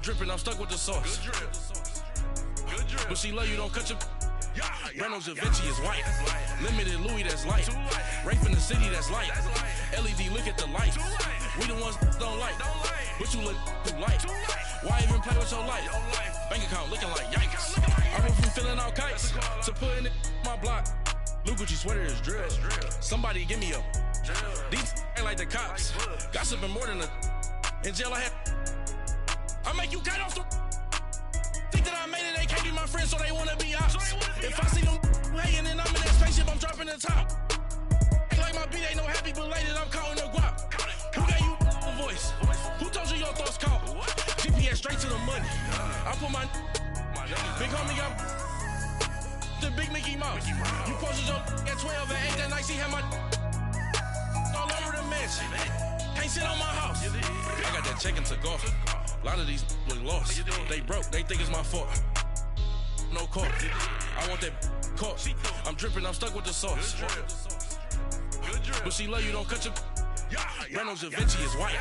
dripping, I'm stuck with the sauce. Good drip. Good drip. But she love you, don't cut your... Reynolds Da Vinci is white. Limited Louis, that's light. Rape in the city, that's light. LED, look at the light. We the ones don't like. But you look too light. Why even play with your life? Bank account looking like yikes. I went from filling out kites to putting it my block. New Gucci sweater is drill. Somebody give me a... These ain't like the cops. Gossiping more than a... In jail I had... I make you cut off the... Think that I made it, they can't be my friends, so they wanna be ops. If I see them hating and I'm in that spaceship, I'm dropping the top. Ain't like my beat, ain't no happy belated, I'm counting the guap. Who gave you a voice? Who told you your thoughts count? GPS straight to the money. I put my big homie got the big Mickey Mouse. You posted your at 12 and 8 that night, she had my all over the mansion. Can't sit on my house. I got that check into golf. A lot of these look lost. They broke, they think it's my fault. No call. I want that caught. I'm dripping, I'm stuck with the sauce. But she love you, don't cut your... Reynolds Da Vinci is white.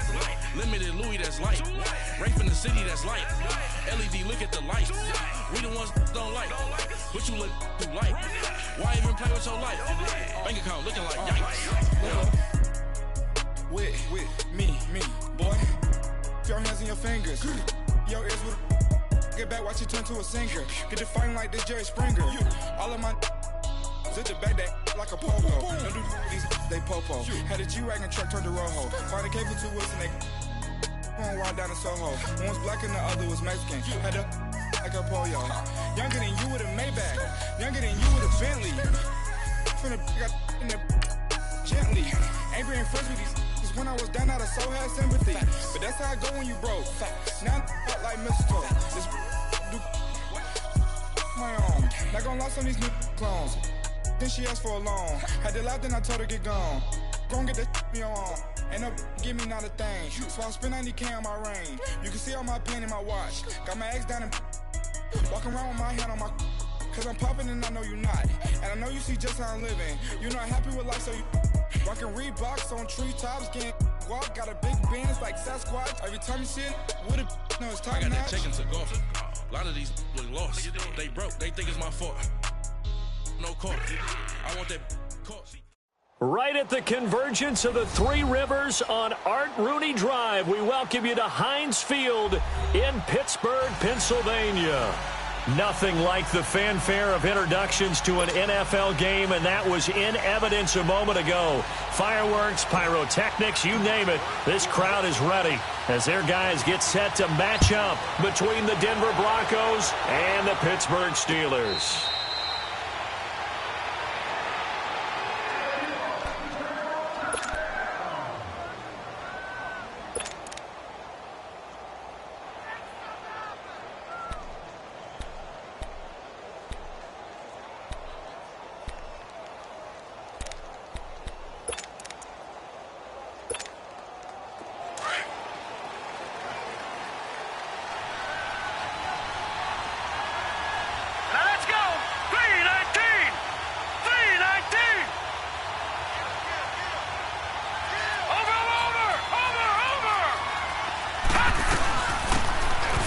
Limited Louis, that's light. Rape in the city, that's light. LED, look at the light. We the ones don't like. But you look too light. Why even play with your life? Bank account looking like yikes. With me, boy. Your hands in your fingers. Your ears with get back, watch you turn to a singer. Get to fighting like this Jerry Springer. All of my sit the back that like a pogo. Don't do these they popo. Had a G-Wagon truck turned to Rojo. Find a cable 2 wheels and they going wild down in Soho. One was black and the other was Mexican. Had a like a pollo. Younger than you with a Maybach. Younger than you with a Bentley. From the got in the gently. Ain't being friends with these. When I was down out of soul had sympathy. But that's how I go when you broke. Now I'm out like mistletoe. This do my own. Not gonna lost on these new clones. Then she asked for a loan. Had to laugh, then I told her get gone. Gon' get that me on. Ain't no give me not a thing. So I spend 90K on my range. You can see all my pen in my watch. Got my ex down and walking around with my hand on my. Cause I'm popping and I know you not. And I know you see just how I'm living. You're not happy with life, so you rockin' Reeboks on treetops, getting walk. Got a big Benz like Sasquatch. Every time you see it, with it, no, it's top I got notch. that check into golf. A lot of these look lost. They broke, they think it's my fault. No call. I want that call. Right at the convergence of the Three Rivers on Art Rooney Drive, we welcome you to Heinz Field in Pittsburgh, Pennsylvania. Nothing like the fanfare of introductions to an NFL game, and that was in evidence a moment ago. Fireworks, pyrotechnics, you name it. This crowd is ready as their guys get set to match up between the Denver Broncos and the Pittsburgh Steelers.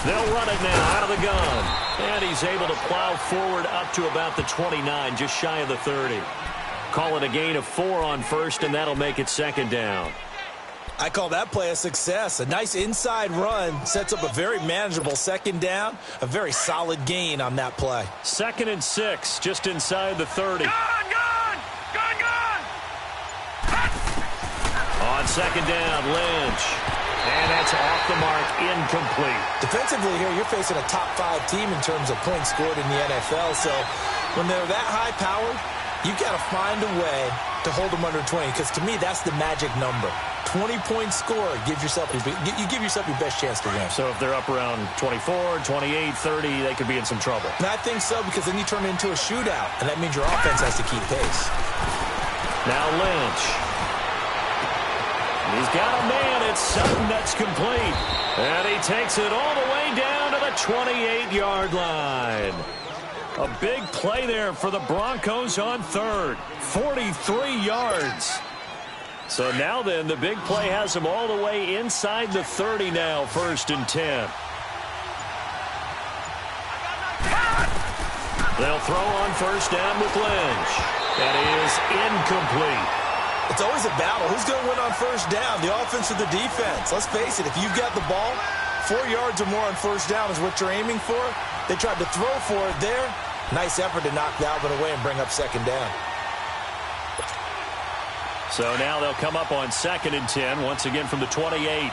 They'll run it now out of the gun. And he's able to plow forward up to about the 29, just shy of the 30. Call it a gain of 4 on first, and that'll make it second down. I call that play a success. A nice inside run sets up a very manageable second down. A very solid gain on that play. 2nd and 6, just inside the 30. Gone! On second down, Lynch. And that's off the mark, incomplete. Defensively here, you're facing a top 5 team in terms of points scored in the NFL. So when they're that high-powered, you've got to find a way to hold them under 20. Because to me, that's the magic number. 20-point score, you give yourself your best chance to win. So if they're up around 24, 28, 30, they could be in some trouble. And I think so, because then you turn it into a shootout, and that means your offense has to keep pace. Now Lynch. He's got a man. It's Sutton that's complete. And he takes it all the way down to the 28-yard line. A big play there for the Broncos on third. 43 yards. So now then, the big play has them all the way inside the 30 now, 1st and 10. They'll throw on first down with Lynch. That is incomplete. It's always a battle. Who's going to win on first down, the offense or the defense? Let's face it, if you've got the ball, 4 yards or more on first down is what you're aiming for. They tried to throw for it there. Nice effort to knock that one away and bring up second down. So now they'll come up on 2nd and 10, once again from the 28.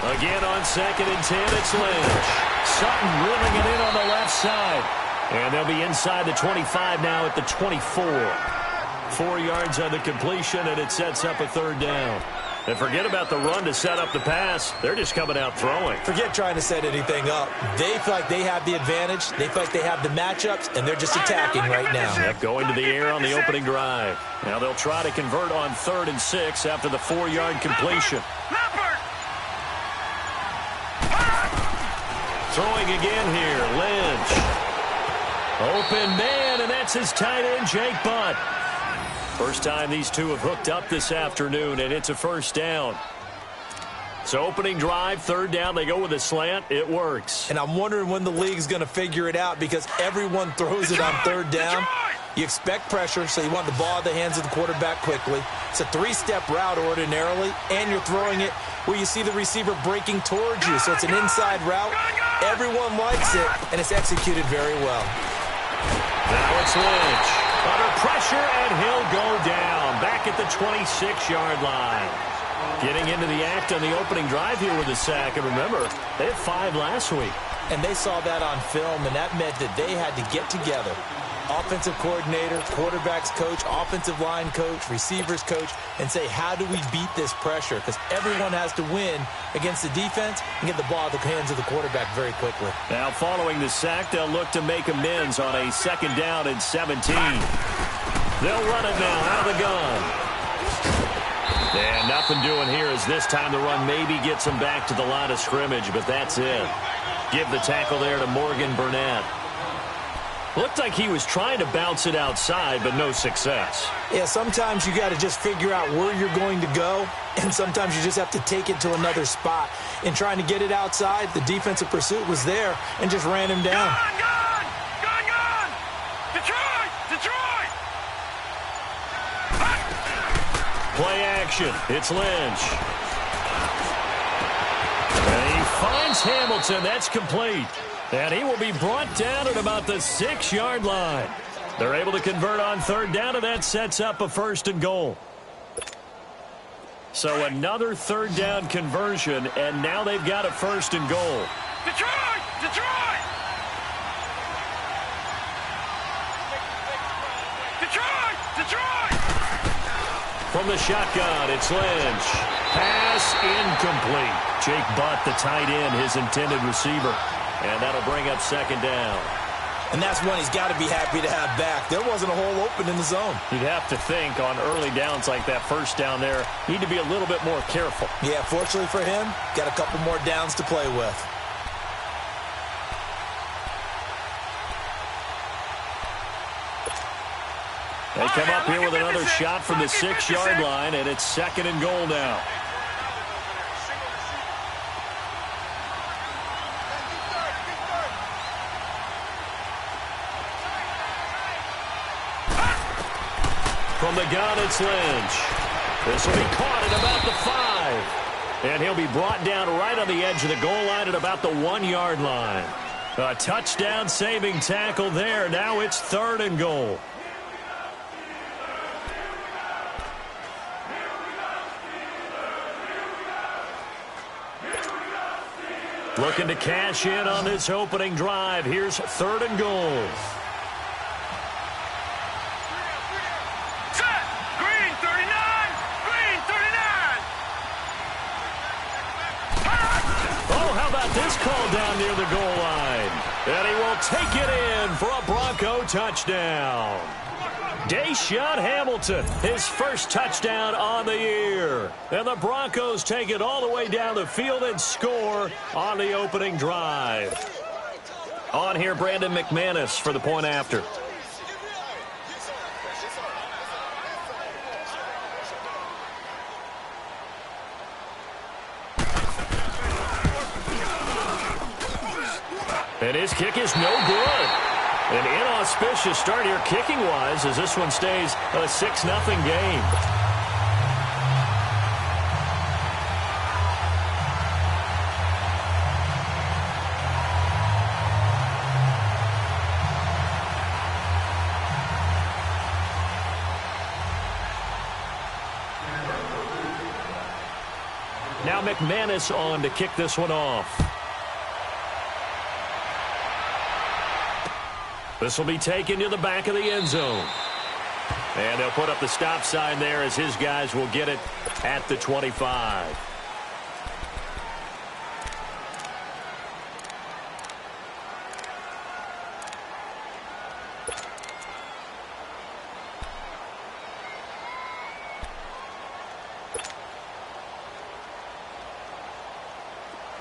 Again on 2nd and 10, it's Lynch. Sutton reeling it in on the left side. And they'll be inside the 25 now at the 24. 4 yards on the completion, and it sets up a third down. And forget about the run to set up the pass. They're just coming out throwing. Forget trying to set anything up. They feel like they have the advantage. They feel like they have the matchups, and they're just attacking right now. Yep, going to the air on the opening drive. Now they'll try to convert on 3rd and 6 after the 4-yard completion. Throwing again here, Lynch. Open man, and that's his tight end, Jake Butt. First time these two have hooked up this afternoon, and it's a first down. So opening drive, 3rd down, they go with a slant. It works. And I'm wondering when the league's going to figure it out because everyone throws it on 3rd down. You expect pressure, so you want the ball in the hands of the quarterback quickly. It's a 3-step route ordinarily, and you're throwing it where you see the receiver breaking towards you. So it's an inside route. Everyone likes it, and it's executed very well. Now it's Lynch. Under pressure, and he'll go down. Back at the 26-yard line. Getting into the act on the opening drive here with a sack. And remember, they had 5 last week. And they saw that on film, and that meant that they had to get together. Offensive coordinator, quarterback's coach, offensive line coach, receivers coach, and say, how do we beat this pressure? Because everyone has to win against the defense and get the ball in the hands of the quarterback very quickly. Now following the sack, they'll look to make amends on a 2nd down and 17. They'll run it now out of the gun. And nothing doing here as this time the run maybe gets them back to the line of scrimmage, but that's it. Give the tackle there to Morgan Burnett. Looked like he was trying to bounce it outside, but no success. Yeah, sometimes you got to just figure out where you're going to go, and sometimes you just have to take it to another spot. In trying to get it outside, the defensive pursuit was there and just ran him down. Gone! Detroit! Play action. It's Lynch. And he finds Hamilton. That's complete. And he will be brought down at about the 6-yard line. They're able to convert on 3rd down, and that sets up a 1st and goal. So another 3rd down conversion, and now they've got a 1st and goal. Detroit! From the shotgun, it's Lynch. Pass incomplete. Jake Butt, the tight end, his intended receiver. And that'll bring up 2nd down. And that's one he's got to be happy to have back. There wasn't a hole open in the zone. You'd have to think on early downs like that, first down there, need to be a little bit more careful. Yeah, fortunately for him, got a couple more downs to play with. They come up here with another shot from the 6-yard line, and it's 2nd and goal now. From the gun, it's Lynch. This will be caught at about the 5. And he'll be brought down right on the edge of the goal line at about the 1-yard line. A touchdown-saving tackle there. Now it's 3rd and goal. Looking to cash in on this opening drive. Here's 3rd and goal. This call down near the goal line. And he will take it in for a Bronco touchdown. Deshaun Hamilton, his first touchdown on the year. And the Broncos take it all the way down the field and score on the opening drive. On here, Brandon McManus for the point after. And his kick is no good. An inauspicious start here kicking-wise as this one stays a 6-0 game. Now McManus on to kick this one off. This will be taken to the back of the end zone. And they'll put up the stop sign there as his guys will get it at the 25.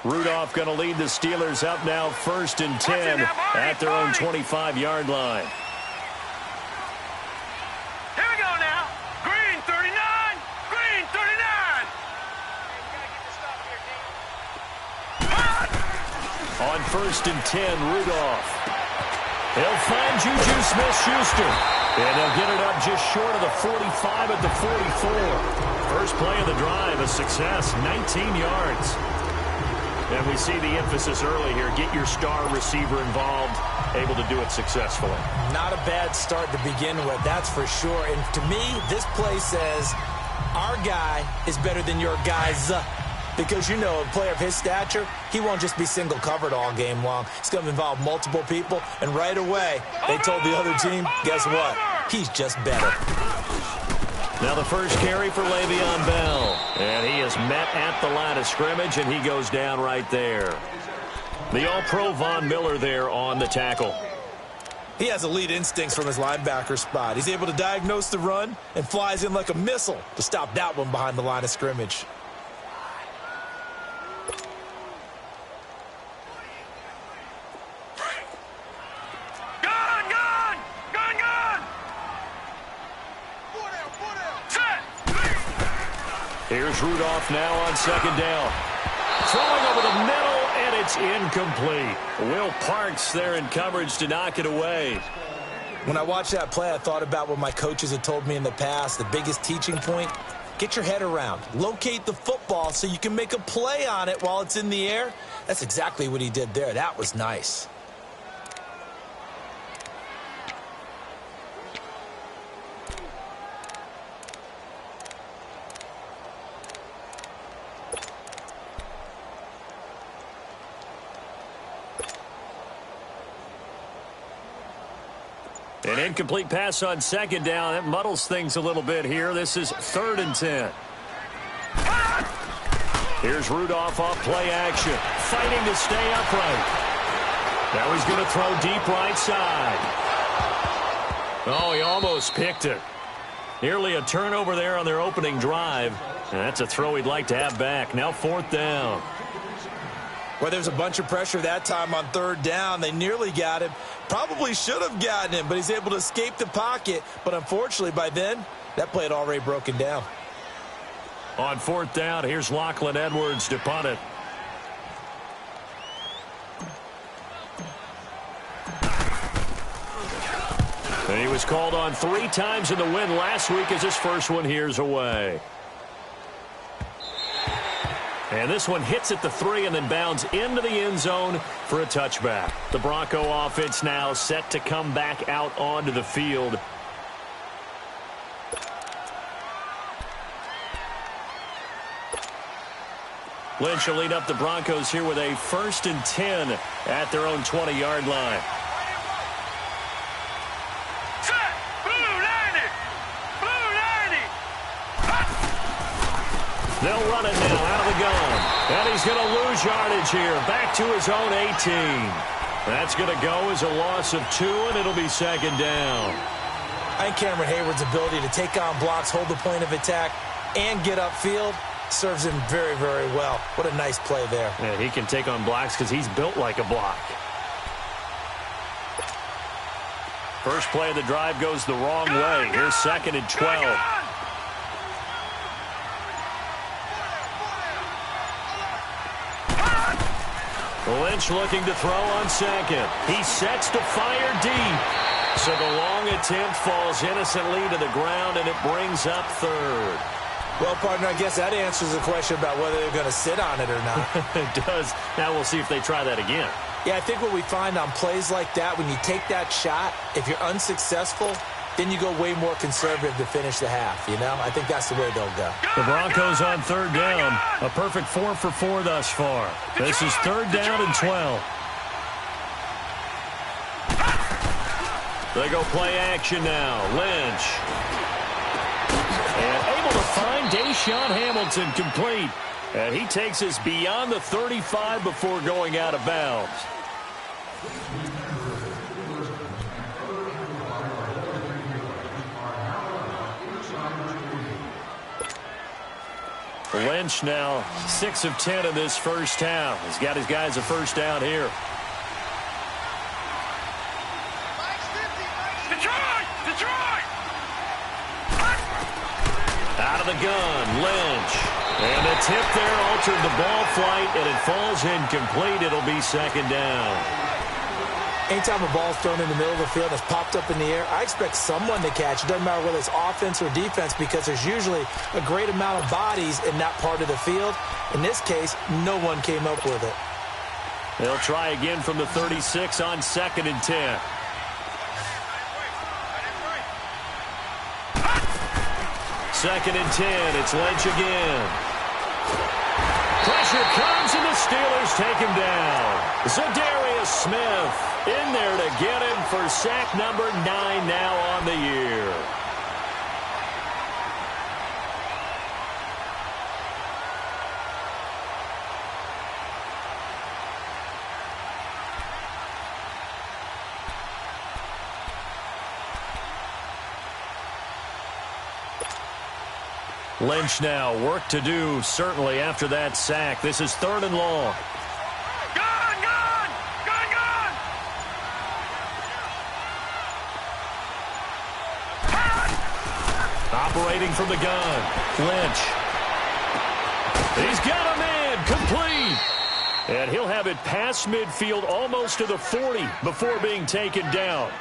Rudolph going to lead the Steelers up now 1st and 10 at their own 25-yard line. Here we go now. Green 39. Green 39. On 1st and 10, Rudolph. He'll find Juju Smith-Schuster. And they'll get it up just short of the 45 at the 44. First play of the drive, a success, 19 yards. And we see the emphasis early here. Get your star receiver involved, able to do it successfully. Not a bad start to begin with, that's for sure. And to me, this play says our guy is better than your guys. Because, you know, a player of his stature, he won't just be single covered all game long. It's going to involve multiple people. And right away, they told the other team, guess what? He's just better. Now the first carry for Le'Veon Bell. And he is met at the line of scrimmage, and he goes down right there. The All-Pro Von Miller there on the tackle. He has elite instincts from his linebacker spot. He's able to diagnose the run and flies in like a missile to stop that one behind the line of scrimmage. Here's Rudolph now on 2nd down. Throwing over the middle, and it's incomplete. Will Parks there in coverage to knock it away. When I watched that play, I thought about what my coaches had told me in the past. The biggest teaching point, get your head around. Locate the football so you can make a play on it while it's in the air. That's exactly what he did there. That was nice. An incomplete pass on 2nd down. That muddles things a little bit here. This is 3rd and 10. Here's Rudolph off play action. Fighting to stay upright. Now he's going to throw deep right side. Oh, he almost picked it. Nearly a turnover there on their opening drive. And that's a throw he'd like to have back. Now 4th down. Well, there's a bunch of pressure that time on 3rd down. They nearly got him. Probably should have gotten him, but he's able to escape the pocket. But unfortunately, by then, that play had already broken down. On 4th down, here's Lachlan Edwards to punt it. And he was called on 3 times in the win last week as his first one here's away. And this one hits at the 3 and then bounds into the end zone for a touchback. The Bronco offense now set to come back out onto the field. Lynch will lead up the Broncos here with a 1st and 10 at their own 20-yard line. They'll run it now out of the gun. And he's going to lose yardage here. Back to his own 18. That's going to go as a loss of 2, and it'll be 2nd down. I think Cameron Hayward's ability to take on blocks, hold the point of attack, and get upfield serves him very, very well. What a nice play there. Yeah, he can take on blocks because he's built like a block. First play of the drive goes the wrong way. Here's 2nd and 12. Lynch looking to throw on second. He sets to fire deep. So the long attempt falls innocently to the ground, and it brings up third. Well, partner, I guess that answers the question about whether they're going to sit on it or not. It does. Now we'll see if they try that again. Yeah, I think what we find on plays like that, when you take that shot, if you're unsuccessful, then you go way more conservative to finish the half, you know? I think that's the way they'll go. The Broncos on third down. A perfect 4 for 4 thus far. This is third down and 12. They go play action now. Lynch. And able to find Deshaun Hamilton complete. And he takes us beyond the 35 before going out of bounds. Lynch now 6 of 10 in this first half. He's got his guys a first down here. Detroit! Out of the gun, Lynch. And the tip there altered the ball flight, and it falls incomplete. It'll be second down. Anytime a ball's thrown in the middle of the field and it's popped up in the air, I expect someone to catch. It doesn't matter whether it's offense or defense, because there's usually a great amount of bodies in that part of the field. In this case, no one came up with it. They'll try again from the 36 on second and 10. Second and 10. It's Lynch again. Pressure comes, and the Steelers take him down. Zadarius Smith in there to get him for sack number 9 now on the year. Lynch now, work to do, certainly, after that sack. This is third and long. Gun! Operating from the gun, Lynch. He's got a man, complete. And he'll have it past midfield, almost to the 40, before being taken down.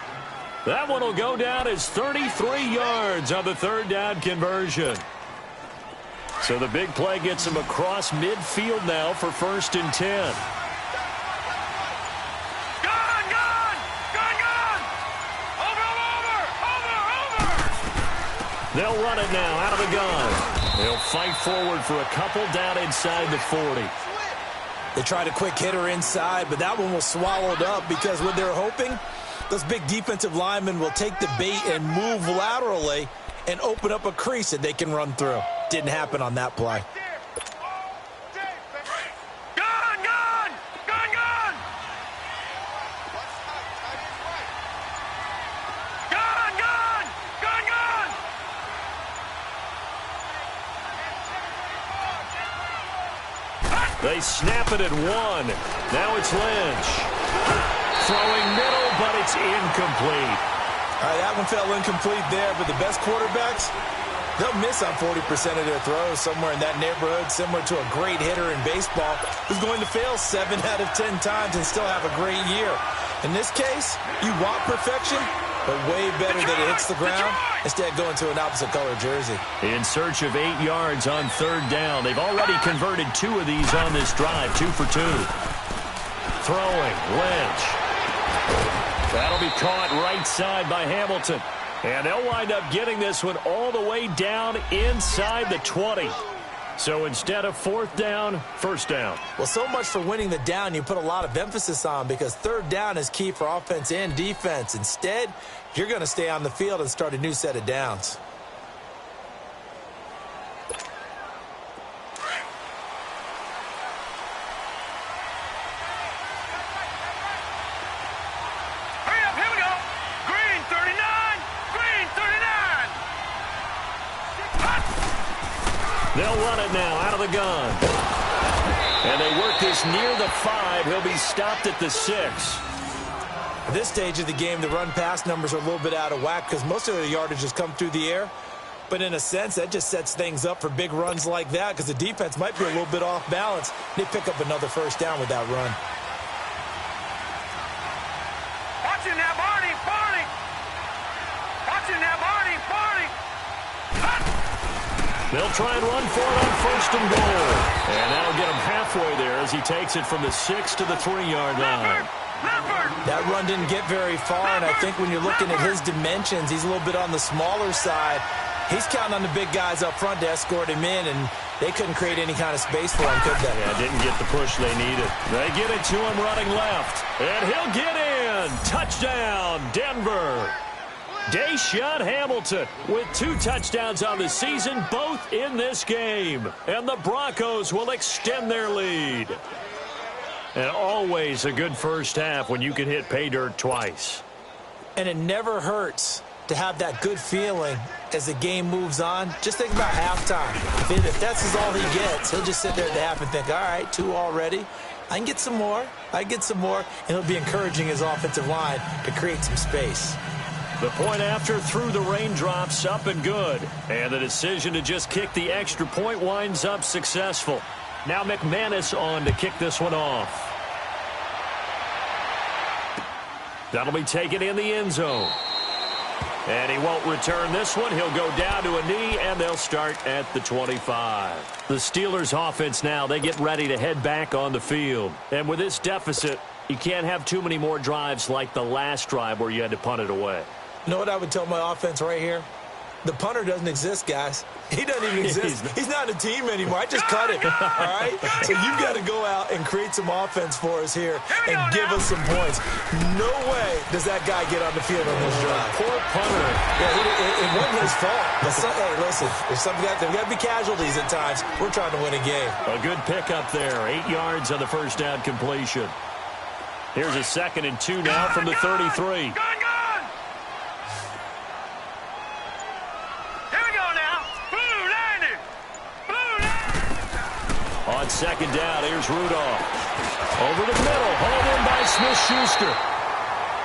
That one will go down as 33 yards on the third down conversion. So the big play gets him across midfield now for first and 10. Gun! Over! They'll run it now out of the gun. They'll fight forward for a couple down inside the 40. They tried a quick hitter inside, but that one was swallowed up because what they're hoping, those big defensive linemen will take the bait and move laterally and open up a crease that they can run through. Didn't happen on that play. Gun! They snap it at 1. Now it's Lynch. Throwing middle, but it's incomplete. All right, that one fell incomplete there, but the best quarterbacks, they'll miss on 40% of their throws, somewhere in that neighborhood, similar to a great hitter in baseball who's going to fail 7 out of 10 times and still have a great year. In this case, you want perfection, but way better that it hits the ground instead of going to an opposite color jersey. In search of 8 yards on third down. They've already converted 2 of these on this drive, 2 for 2. Throwing, Lynch. That'll be caught right side by Hamilton. And they'll wind up getting this one all the way down inside the 20. So instead of fourth down, first down. Well, so much for winning the down you put a lot of emphasis on, because third down is key for offense and defense. Instead, you're going to stay on the field and start a new set of downs. They'll run it now out of the gun. And they work this near the 5. He'll be stopped at the 6. At this stage of the game, the run-pass numbers are a little bit out of whack because most of their yardage has come through the air. But in a sense, that just sets things up for big runs like that because the defense might be a little bit off balance. They pick up another first down with that run. They'll try and run for it on 1st and goal. And that'll get him halfway there as he takes it from the 6 to the 3-yard line. That run didn't get very far, and I think when you're looking at his dimensions, he's a little bit on the smaller side. He's counting on the big guys up front to escort him in, and they couldn't create any kind of space for him, could they? Yeah, didn't get the push they needed. They get it to him running left, and he'll get in. Touchdown, Denver. Deshaun Hamilton with 2 touchdowns on the season, both in this game. And the Broncos will extend their lead. And always a good first half when you can hit pay dirt twice. And it never hurts to have that good feeling as the game moves on. Just think about halftime. If that's all he gets, he'll just sit there at the half and think, all right, 2 already. I can get some more. And he'll be encouraging his offensive line to create some space. The point after through the raindrops, up and good. And the decision to just kick the extra point winds up successful. Now McManus on to kick this one off. That'll be taken in the end zone. And he won't return this one. He'll go down to a knee, and they'll start at the 25. The Steelers' offense now, they get ready to head back on the field. And with this deficit, you can't have too many more drives like the last drive where you had to punt it away. You know what I would tell my offense right here? The punter doesn't exist, guys. He doesn't even exist. He's not a team anymore. I just cut him, all right? So you've got to go out and create some offense for us here and give us some points. No way does that guy get on the field on this drive. Poor punter. Yeah, it wasn't his fault. But hey, listen, there's got to be casualties at times. We're trying to win a game. A good pickup there. 8 yards on the first down completion. Here's a 2nd and 2 now from the 33. On 2nd down, here's Rudolph. Over the middle, hauled in by Smith-Schuster.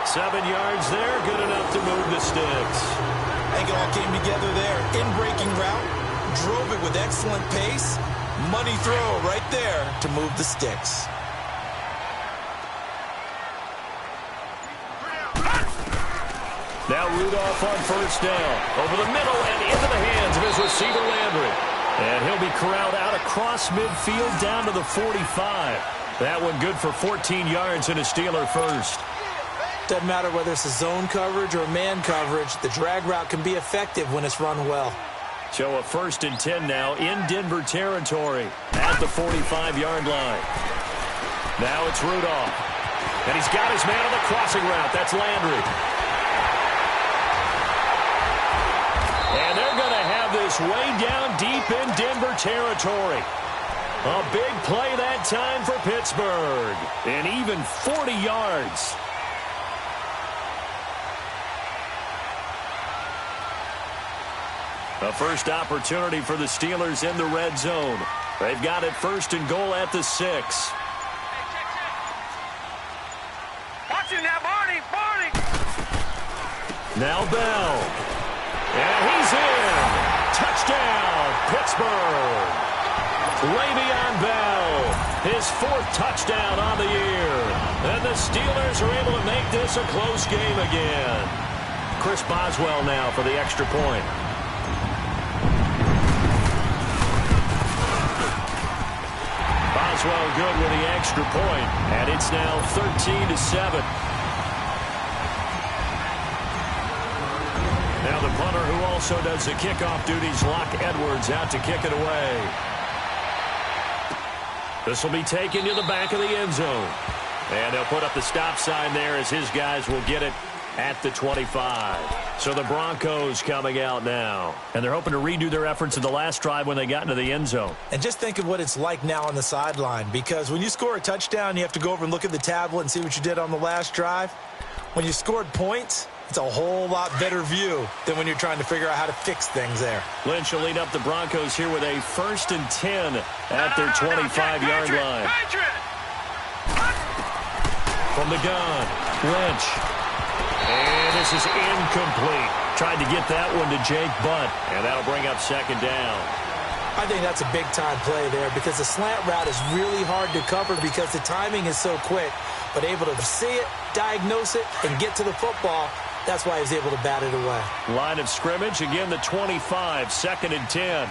7 yards there, good enough to move the sticks. I think it all came together there. In-breaking route, drove it with excellent pace. Money throw right there to move the sticks. Now Rudolph on 1st down. Over the middle and into the hands of his receiver, Landry. And he'll be corralled out across midfield down to the 45. That one good for 14 yards and a Steeler first. Doesn't matter whether it's a zone coverage or man coverage, the drag route can be effective when it's run well. So a 1st and 10 now in Denver territory at the 45-yard line. Now it's Rudolph. And he's got his man on the crossing route. That's Landry. And they're going to have this way down deep in Denver territory. A big play that time for Pittsburgh. And even 40 yards. A first opportunity for the Steelers in the red zone. They've got it 1st and goal at the 6. Watch it now, Barney. Now Bell. And he's in. Touchdown, Pittsburgh. Le'Veon Bell, his 4th touchdown on the year. And the Steelers are able to make this a close game again. Chris Boswell now for the extra point. Boswell good with the extra point, and it's now 13-7. Now the punter who also does the kickoff duties, Locke Edwards, out to kick it away. This will be taken to the back of the end zone. And they'll put up the stop sign there as his guys will get it at the 25. So the Broncos coming out now. And they're hoping to redo their efforts in the last drive when they got into the end zone. And just think of what it's like now on the sideline. Because when you score a touchdown, you have to go over and look at the tablet and see what you did on the last drive. When you scored points, it's a whole lot better view than when you're trying to figure out how to fix things there. Lynch will lead up the Broncos here with a 1st and 10 at their 25-yard line. From the gun, Lynch. And this is incomplete. Tried to get that one to Jake Butt, and that'll bring up 2nd down. I think that's a big-time play there because the slant route is really hard to cover because the timing is so quick. But able to see it, diagnose it, and get to the football, that's why he was able to bat it away. Line of scrimmage, again the 25, 2nd and 10.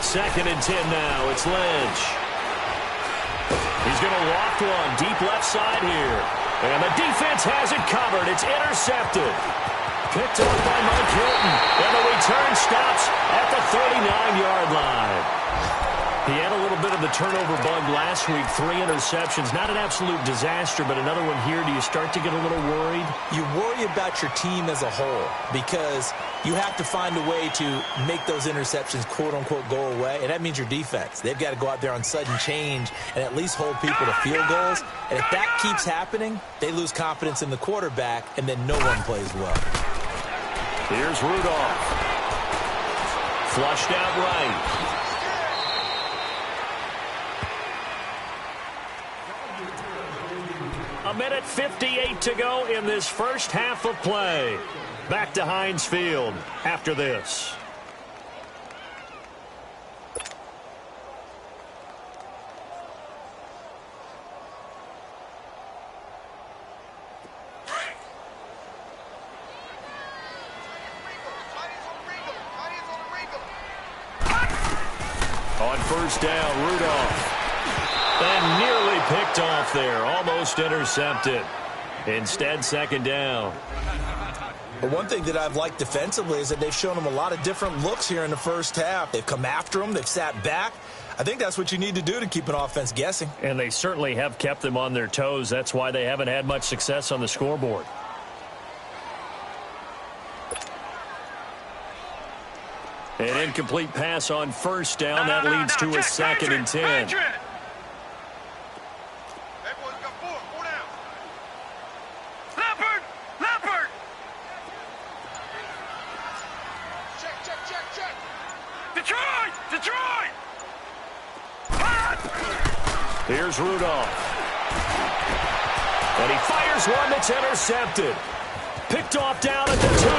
2nd and 10 now. It's Lynch. He's going to loft one deep left side here. And the defense has it covered. It's intercepted. Picked up by Mike Hilton. And the return stops at the 39-yard line. He had a little bit of the turnover bug last week. 3 interceptions. Not an absolute disaster, but another one here. Do you start to get a little worried? You worry about your team as a whole because you have to find a way to make those interceptions, quote-unquote, go away, and that means your defense. They've got to go out there on sudden change and at least hold people to field goals. And if that keeps happening, they lose confidence in the quarterback, and then no one plays well. Here's Rudolph. Flushed out right. A minute 58 to go in this first half of play. Back to Heinz Field after this. On first down, Rudolph. And nearly picked off there. Almost intercepted. Instead, 2nd down. But one thing that I've liked defensively is that they've shown them a lot of different looks here in the first half. They've come after them. They've sat back. I think that's what you need to do to keep an offense guessing. And they certainly have kept them on their toes. That's why they haven't had much success on the scoreboard. An incomplete pass on first down. That leads to a 2nd and 10. Detroit! Here's Rudolph. And he fires one that's intercepted. Picked off down at the 2.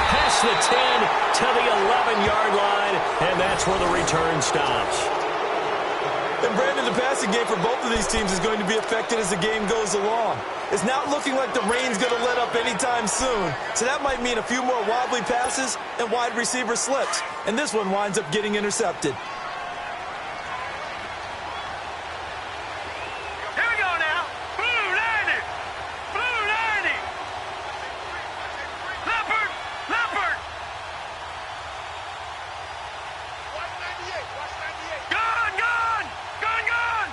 Past the 10 to the 11-yard line, and that's where the return stops. And Brandon, the passing game for both of these teams is going to be affected as the game goes along. It's not looking like the rain's going to let up anytime soon. So that might mean a few more wobbly passes and wide receiver slips. And this one winds up getting intercepted. Here we go now. Blue 90. Blue 90. Leopard. Leopard. Watch 98. Watch 98. Gun, gun. Gun, gun.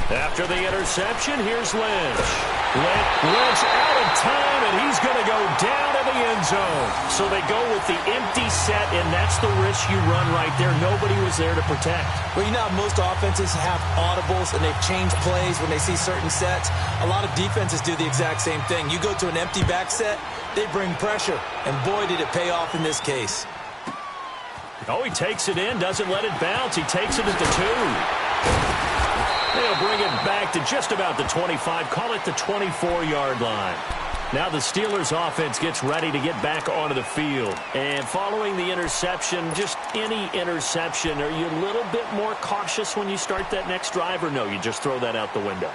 After the interception, here's Lynch. Lynch out of time, and he's going to go down in the end zone. So they go with the empty set, and that's the risk you run right there. Nobody was there to protect. Well, you know how most offenses have audibles, and they've changed plays when they see certain sets. A lot of defenses do the exact same thing. You go to an empty back set, they bring pressure, and boy, did it pay off in this case. Oh, he takes it in, doesn't let it bounce. He takes it at the 2. They'll bring it back to just about the 25. Call it the 24-yard line. Now the Steelers offense gets ready to get back onto the field. And following the interception, just any interception, are you a little bit more cautious when you start that next drive, or no, you just throw that out the window?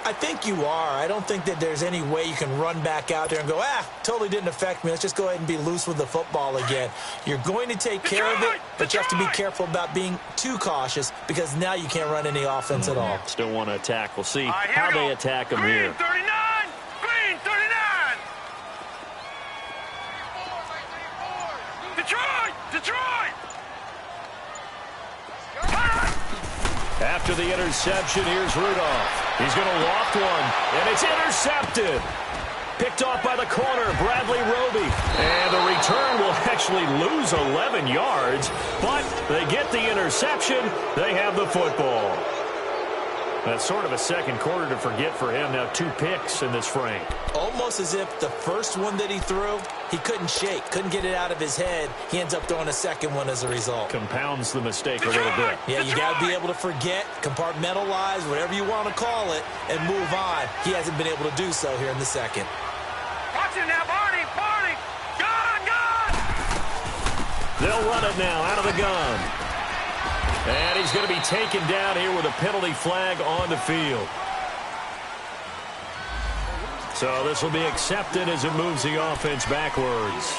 I think you are. I don't think that there's any way you can run back out there and go, totally didn't affect me. Let's just go ahead and be loose with the football again. You're going to take care of it, but you have to be careful about being too cautious because now you can't run any offense at all. Still want to attack. We'll see how they attack them here. Green 39. Green 39. Detroit. Detroit. After the interception, here's Rudolph. He's going to loft one, and it's intercepted. Picked off by the corner, Bradley Roby. And the return will actually lose 11 yards, but they get the interception. They have the football. That's sort of a second quarter to forget for him. Now 2 picks in this frame. Almost as if the first one that he threw, he couldn't shake, couldn't get it out of his head. He ends up throwing a second one as a result. Compounds the mistake a little bit. Yeah, you got to be able to forget, compartmentalize, whatever you want to call it, and move on. He hasn't been able to do so here in the second. Watch it now, Barney. Barney. Gun, gun. They'll run it now out of the gun. And he's going to be taken down here with a penalty flag on the field. So this will be accepted as it moves the offense backwards.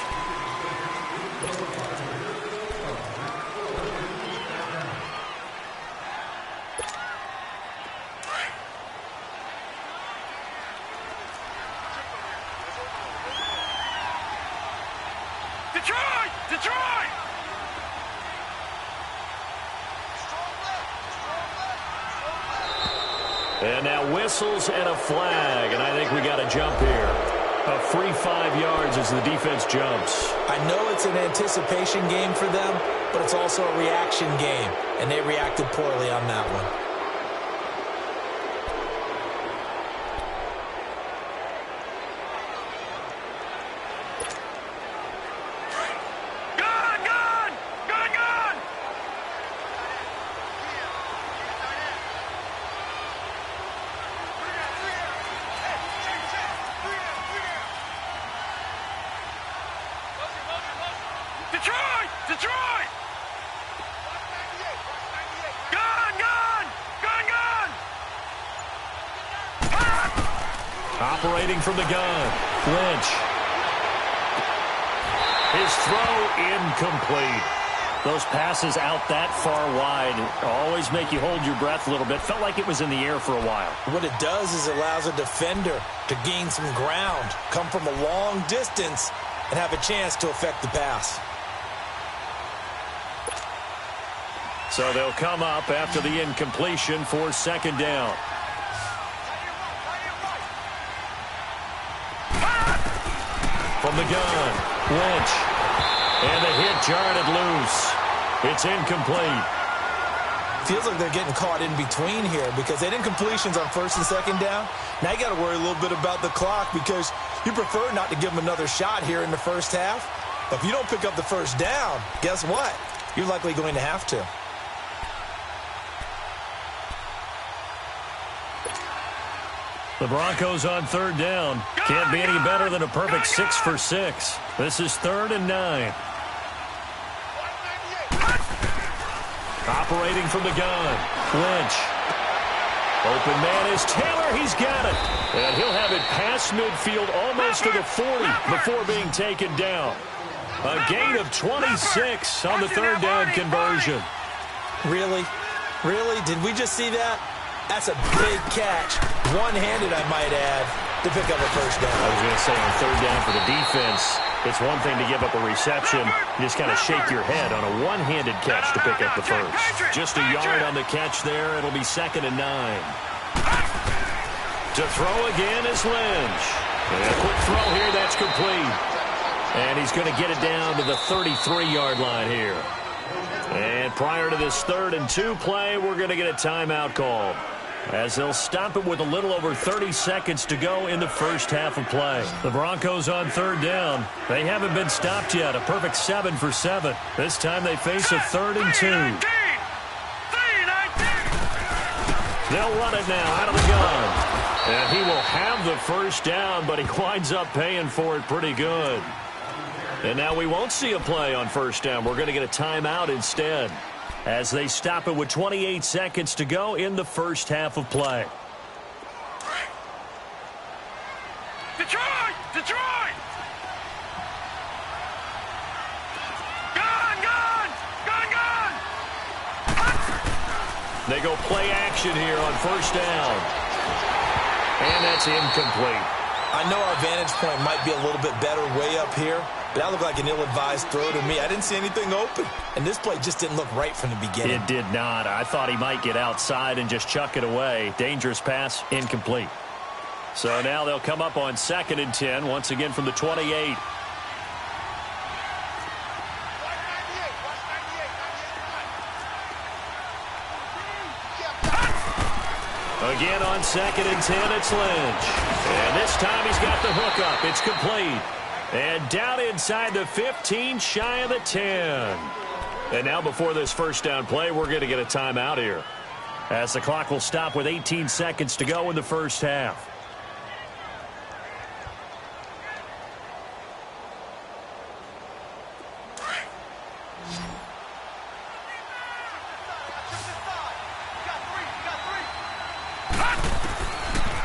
And now whistles and a flag, and I think we got a jump here. A free 5 yards as the defense jumps. I know it's an anticipation game for them, but it's also a reaction game, and they reacted poorly on that one. Detroit! Gun! Operating from the gun. Lynch. His throw incomplete. Those passes out that far wide always make you hold your breath a little bit. Felt like it was in the air for a while. What it does is it allows a defender to gain some ground, come from a long distance, and have a chance to affect the pass. So they'll come up after the incompletion for second down. From the gun, Lynch. And the hit jarred it loose. It's incomplete. Feels like they're getting caught in between here because they had incompletions on first and second down. Now you got to worry a little bit about the clock because you prefer not to give them another shot here in the first half. But if you don't pick up the first down, guess what? You're likely going to have to. The Broncos on third down. Can't be any better than a perfect 6 for 6. This is 3rd and 9. Operating from the gun. Lynch. Open man is Taylor. He's got it. And he'll have it past midfield almost to the 40 before being taken down. A gain of 26 on the third down conversion. Really? Really? Did we just see that? That's a big catch. One-handed, I might add, to pick up a first down. I was going to say on third down for the defense, it's one thing to give up a reception. You just kind of shake your head on a one-handed catch to pick up the first. Just a yard on the catch there. It'll be 2nd and 9. To throw again is Lynch. And a quick throw here. That's complete. And he's going to get it down to the 33-yard line here. And prior to this 3rd and 2 play, we're going to get a timeout called, as they'll stop it with a little over 30 seconds to go in the first half of play. The Broncos on third down. They haven't been stopped yet. A perfect 7 for 7. This time they face a 3rd and 2. They'll run it now out of the gun. And he will have the first down, but he winds up paying for it pretty good. And now we won't see a play on first down. We're going to get a timeout instead, as they stop it with 28 seconds to go in the first half of play. Detroit! Gun! They go play action here on first down. And that's incomplete. I know our vantage point might be a little bit better way up here, but that looked like an ill-advised throw to me. I didn't see anything open, and this play just didn't look right from the beginning. It did not. I thought he might get outside and just chuck it away. Dangerous pass, incomplete. So now they'll come up on 2nd and 10, once again from the 28. Again on 2nd and 10, it's Lynch. And this time he's got the hook up. It's complete. And down inside the 15, shy of the 10. And now before this first down play, we're going to get a timeout here, as the clock will stop with 18 seconds to go in the first half.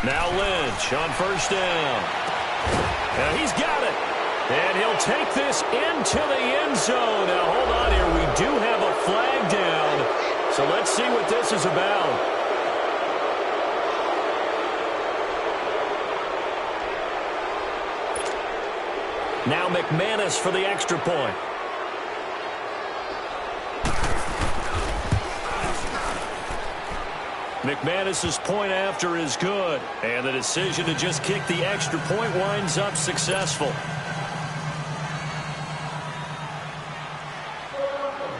Now Lynch on first down. And he's got it. And he'll take this into the end zone. Now, hold on here. We do have a flag down. So let's see what this is about. Now McManus for the extra point. McManus's point after is good, and the decision to just kick the extra point winds up successful.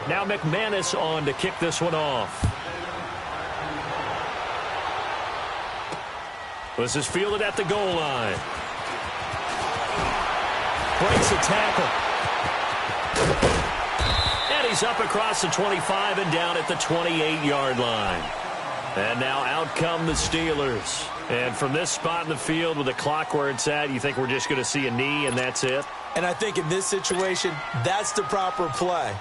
Now McManus on to kick this one off. This is fielded at the goal line. Breaks a tackle. And he's up across the 25 and down at the 28-yard line. And now out come the Steelers. And from this spot in the field with the clock where it's at, you think we're just going to see a knee and that's it? And I think in this situation, that's the proper play.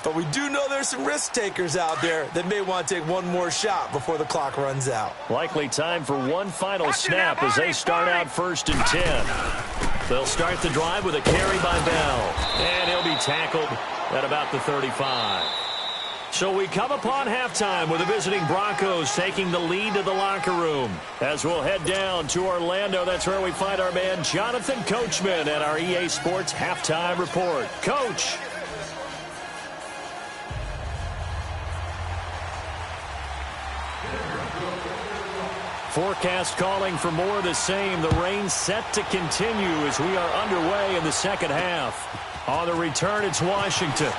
But we do know there's some risk takers out there that may want to take one more shot before the clock runs out. Likely time for one final snap as they start out 1st and 10. They'll start the drive with a carry by Bell. And he'll be tackled at about the 35. So we come upon halftime with the visiting Broncos taking the lead to the locker room. As we'll head down to Orlando, that's where we find our man Jonathan Coachman at our EA Sports Halftime Report. Coach. Forecast calling for more of the same. The rain set to continue as we are underway in the second half. On the return, it's Washington.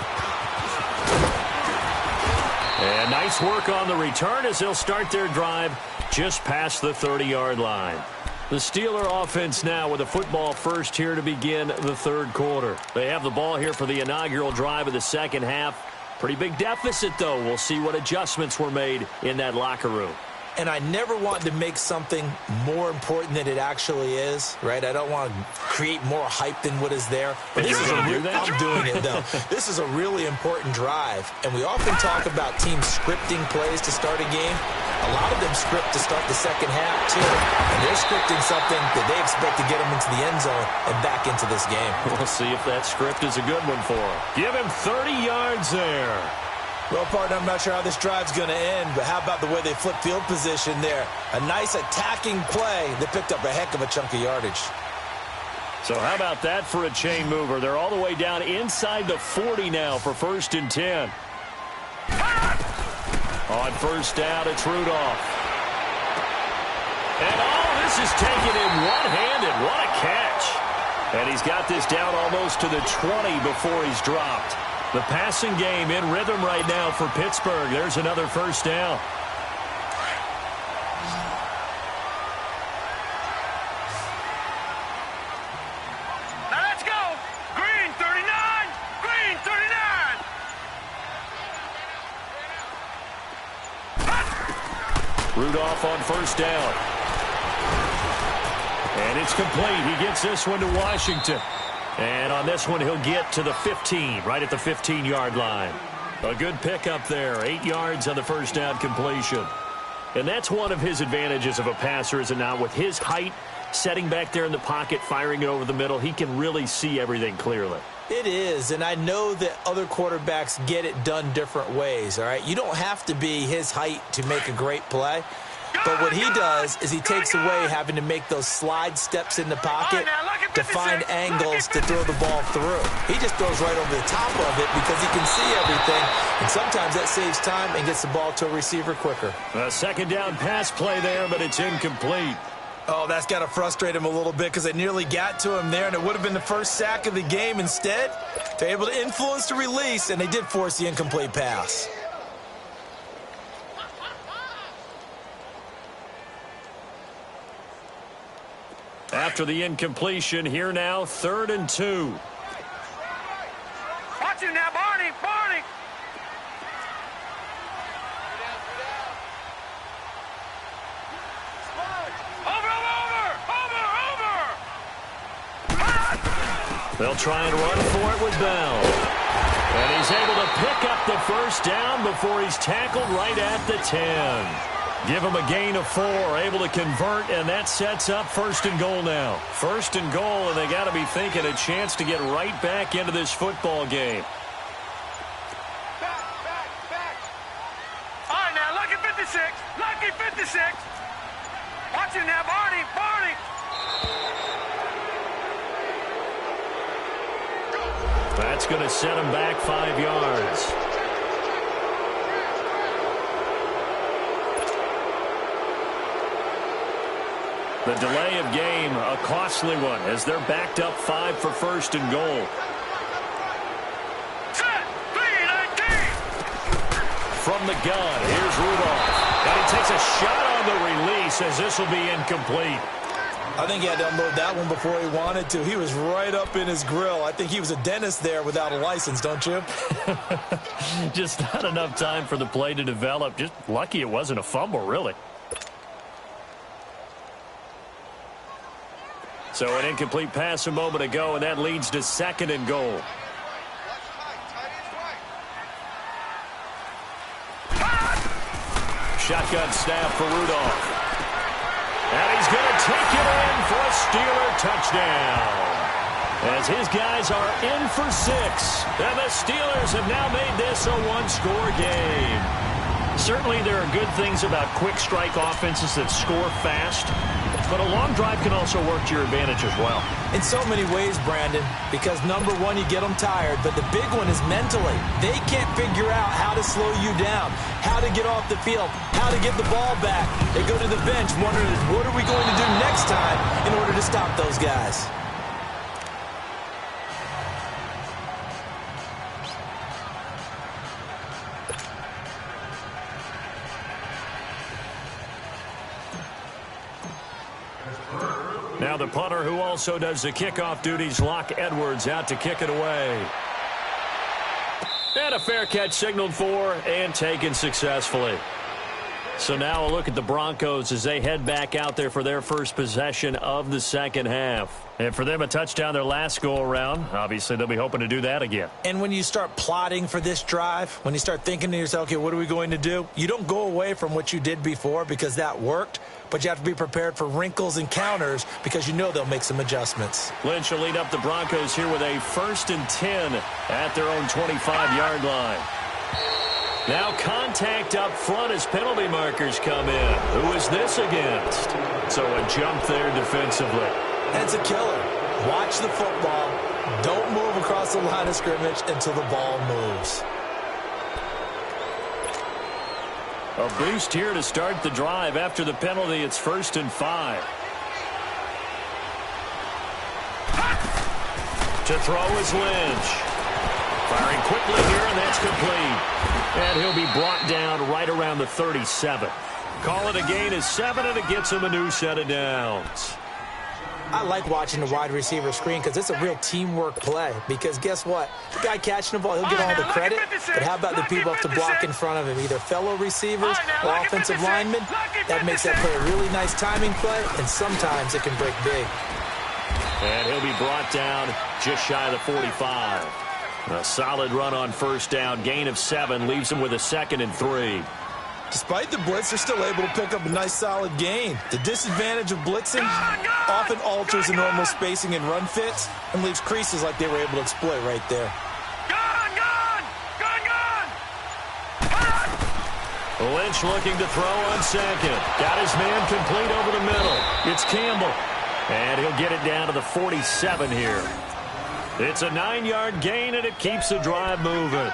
And nice work on the return as they'll start their drive just past the 30-yard line. The Steeler offense now with a football first here to begin the third quarter. They have the ball here for the inaugural drive of the second half. Pretty big deficit, though. We'll see what adjustments were made in that locker room. And I never want to make something more important than it actually is, right? I don't want to create more hype than what is there. But this is I'm doing it, though. This is a really important drive. And we often talk about teams scripting plays to start a game. A lot of them script to start the second half, too. And they're scripting something that they expect to get them into the end zone and back into this game. We'll see if that script is a good one for them. Give him 30 yards there. Well, partner, I'm not sure how this drive's going to end, but how about the way they flip field position there? A nice attacking play that picked up a heck of a chunk of yardage. So how about that for a chain mover? They're all the way down inside the 40 now for 1st and 10. On first down, it's Rudolph. And all this is taken in one-handed. What a catch. And he's got this down almost to the 20 before he's dropped. The passing game in rhythm right now for Pittsburgh. There's another first down. Now let's go. Green 39. Green 39. Rudolph on first down. And it's complete. He gets this one to Washington. And on this one, he'll get to the 15, right at the 15-yard line. A good pickup there, 8 yards on the first down completion. And that's one of his advantages of a passer, is it not? With his height, setting back there in the pocket, firing it over the middle, he can really see everything clearly. It is, and I know that other quarterbacks get it done different ways, all right? You don't have to be his height to make a great play. But what he does is he takes away having to make those slide steps in the pocket to find angles to throw the ball through. He just throws right over the top of it because he can see everything, and sometimes that saves time and gets the ball to a receiver quicker. A second down pass play there, but it's incomplete. Oh, that's got to frustrate him a little bit because they nearly got to him there, and it would have been the first sack of the game. Instead, they're able to influence the release, and they did force the incomplete pass. After the incompletion, here now, 3rd and 2. Watch him now, Barney. Barney. Over. They'll try and run for it with Bell. And he's able to pick up the first down before he's tackled right at the 10. Give him a gain of 4, able to convert, and that sets up 1st and goal now. 1st and goal, and they got to be thinking a chance to get right back into this football game. Back. All right, now, lucky 56. Lucky 56. Watch him now, Barney. Barney. That's going to set him back 5 yards. The delay of game, a costly one, as they're backed up 5 for first and goal. From the gun, here's Rudolph. And he takes a shot on the release as this will be incomplete. I think he had to unload that one before he wanted to. He was right up in his grill. I think he was a dentist there without a license, don't you? Just not enough time for the play to develop. Just lucky it wasn't a fumble, really. So an incomplete pass a moment ago, and that leads to second and goal. Shotgun snap for Rudolph. And he's going to take it in for a Steeler touchdown. As his guys are in for 6. And the Steelers have now made this a one-score game. Certainly there are good things about quick strike offenses that score fast. But a long drive can also work to your advantage as well. In so many ways, Brandon, because number one, you get them tired, but the big one is mentally. They can't figure out how to slow you down, how to get off the field, how to get the ball back. They go to the bench wondering, what are we going to do next time in order to stop those guys? Now the punter who also does the kickoff duties, Locke Edwards, out to kick it away. And a fair catch signaled for and taken successfully. So now a look at the Broncos as they head back out there for their first possession of the second half. And for them, a touchdown their last go-around. Obviously, they'll be hoping to do that again. And when you start plotting for this drive, when you start thinking to yourself, okay, what are we going to do? You don't go away from what you did before because that worked, but you have to be prepared for wrinkles and counters because you know they'll make some adjustments. Lynch will lead up the Broncos here with a 1st and 10 at their own 25-yard line. Now contact up front as penalty markers come in. Who is this against? So a jump there defensively. And it's a killer. Watch the football. Don't move across the line of scrimmage until the ball moves. A boost here to start the drive. After the penalty, it's 1st and 5. To throw is Lynch. Firing quickly here, and that's complete. And he'll be brought down right around the 37. Call it a gain of 7, and it gets him a new set of downs. I like watching the wide receiver screen because it's a real teamwork play. Because guess what? The guy catching the ball, he'll get all the credit. But how about the people up to block in front of him? Either fellow receivers or offensive linemen. That makes that play a really nice timing play, and sometimes it can break big. And he'll be brought down just shy of the 45. A solid run on first down. Gain of 7 leaves him with a 2nd and 3. Despite the blitz, they're still able to pick up a nice solid gain. The disadvantage of blitzing often alters the normal spacing and run fits and leaves creases like they were able to exploit right there. Lynch looking to throw on second. Got his man complete over the middle. It's Campbell. And he'll get it down to the 47 here. It's a 9-yard gain, and it keeps the drive moving.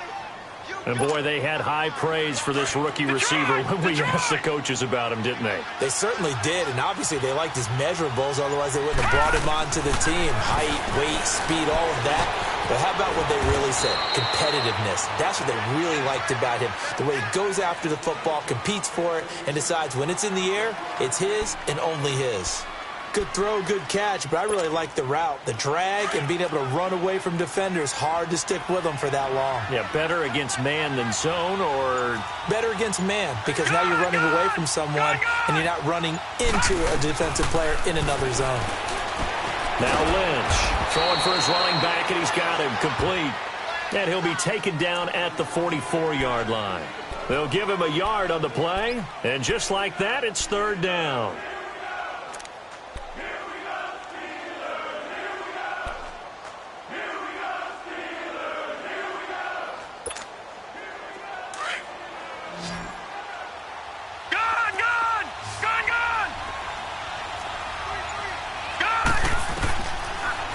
And, boy, they had high praise for this rookie receiver when we asked the coaches about him, didn't they? They certainly did, and obviously they liked his measurables. Otherwise, they wouldn't have brought him onto the team. Height, weight, speed, all of that. But how about what they really said? Competitiveness. That's what they really liked about him. The way he goes after the football, competes for it, and decides when it's in the air, it's his and only his. Good throw, good catch, but I really like the route, the drag, and being able to run away from defenders. Hard to stick with them for that long. Yeah, better against man than zone, or? Better against man, because now you're running away from someone, and you're not running into a defensive player in another zone. Now Lynch throwing for his running back, and he's got him complete. And he'll be taken down at the 44-yard line. They'll give him a yard on the play, and just like that, it's 3rd down.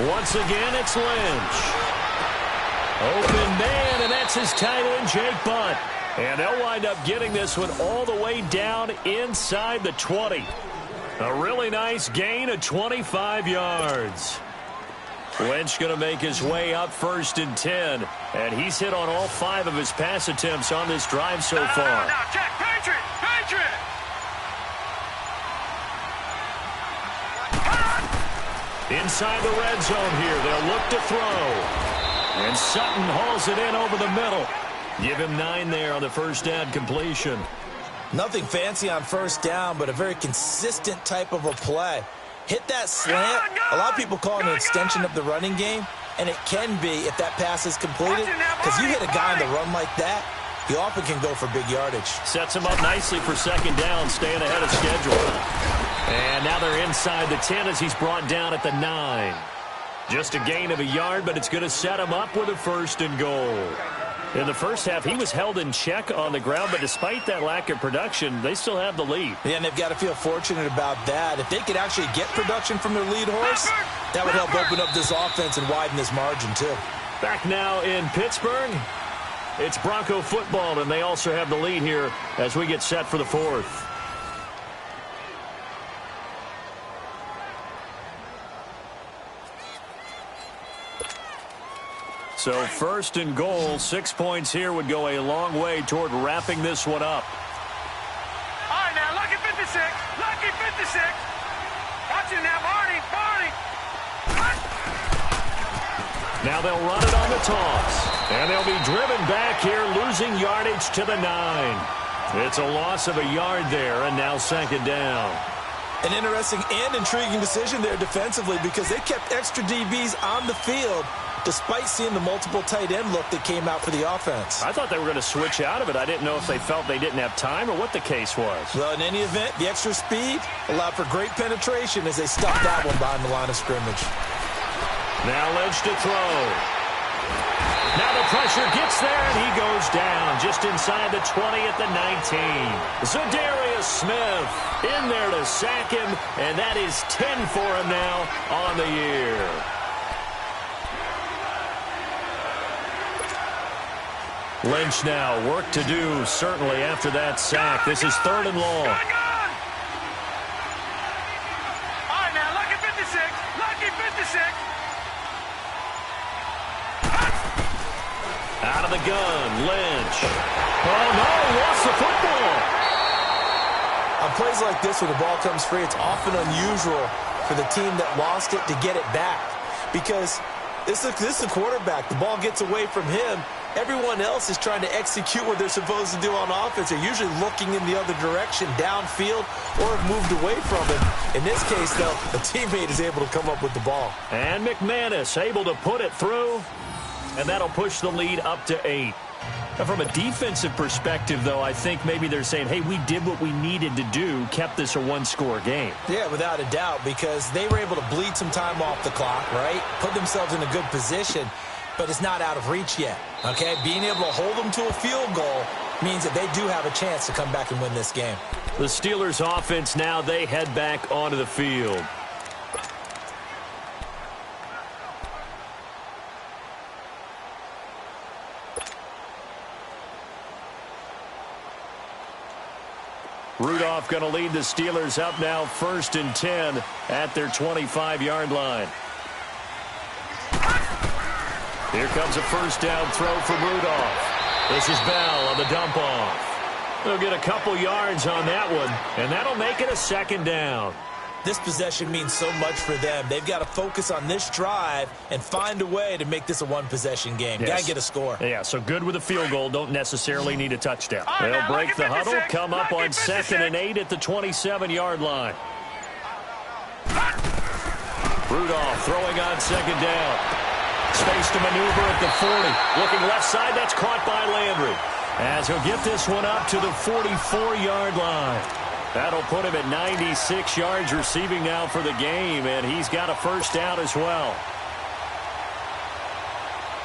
Once again, it's Lynch. Open man, and that's his tight end, Jake Butt. And they'll wind up getting this one all the way down inside the 20. A really nice gain of 25 yards. Lynch going to make his way up 1st and 10. And he's hit on all 5 of his pass attempts on this drive so far. No, check, Patriot! Inside the red zone here, they'll look to throw. And Sutton hauls it in over the middle. Give him 9 there on the first down completion. Nothing fancy on first down, but a very consistent type of a play. Hit that slant. A lot of people call it an extension of the running game, and it can be if that pass is completed, because you hit a guy on the run like that, he often can go for big yardage. Sets him up nicely for second down, staying ahead of schedule. And now they're inside the 10 as he's brought down at the 9. Just a gain of a yard, but it's going to set him up with a 1st and goal. In the first half, he was held in check on the ground, but despite that lack of production, they still have the lead. Yeah, and they've got to feel fortunate about that. If they could actually get production from their lead horse, that would help open up this offense and widen this margin, too. Back now in Pittsburgh, it's Bronco football, and they also have the lead here as we get set for the 4th. So 1st and goal, 6 points here would go a long way toward wrapping this one up. All right, now, lucky 56. Lucky 56. Watch it now, Barney. Now they'll run it on the toss. And they'll be driven back here, losing yardage to the 9. It's a loss of a yard there, and now 2nd down. An interesting and intriguing decision there defensively, because they kept extra DBs on the field despite seeing the multiple tight end look that came out for the offense. I thought they were going to switch out of it. I didn't know if they felt they didn't have time or what the case was. Well, in any event, the extra speed allowed for great penetration as they stuffed that one behind the line of scrimmage. Now Lynch to throw. Now the pressure gets there, and he goes down just inside the 20 at the 19. Zadarius Smith in there to sack him, and that is 10 for him now on the year. Lynch now, work to do, certainly, after that sack. This is 3rd and long. All right, now, lucky 56. Lucky 56. Out of the gun, Lynch. Oh, no, he lost the football. On plays like this where the ball comes free, it's often unusual for the team that lost it to get it back, because this is the quarterback. The ball gets away from him. Everyone else is trying to execute what they're supposed to do on offense. They're usually looking in the other direction, downfield, or have moved away from him. In this case, though, a teammate is able to come up with the ball. And McManus able to put it through, and that'll push the lead up to 8. Now, from a defensive perspective, though, I think maybe they're saying, hey, we did what we needed to do, kept this a one-score game. Yeah, without a doubt, because they were able to bleed some time off the clock, right? Put themselves in a good position, but it's not out of reach yet, okay? Being able to hold them to a field goal means that they do have a chance to come back and win this game. The Steelers' offense now, they head back onto the field. Rudolph going to lead the Steelers up now 1st and 10 at their 25-yard line. Here comes a first down throw from Rudolph. This is Bell on the dump off. They'll get a couple yards on that one, and that'll make it a 2nd down. This possession means so much for them. They've got to focus on this drive and find a way to make this a one-possession game. Yes. Got to get a score. Yeah, so good with a field goal. Don't necessarily need a touchdown. They'll break the huddle, come up on 2nd and 8 at the 27-yard line. Rudolph throwing on 2nd down. Space to maneuver at the 40. Looking left side, that's caught by Landry. As he'll get this one up to the 44-yard line. That'll put him at 96 yards receiving now for the game, and he's got a first down as well.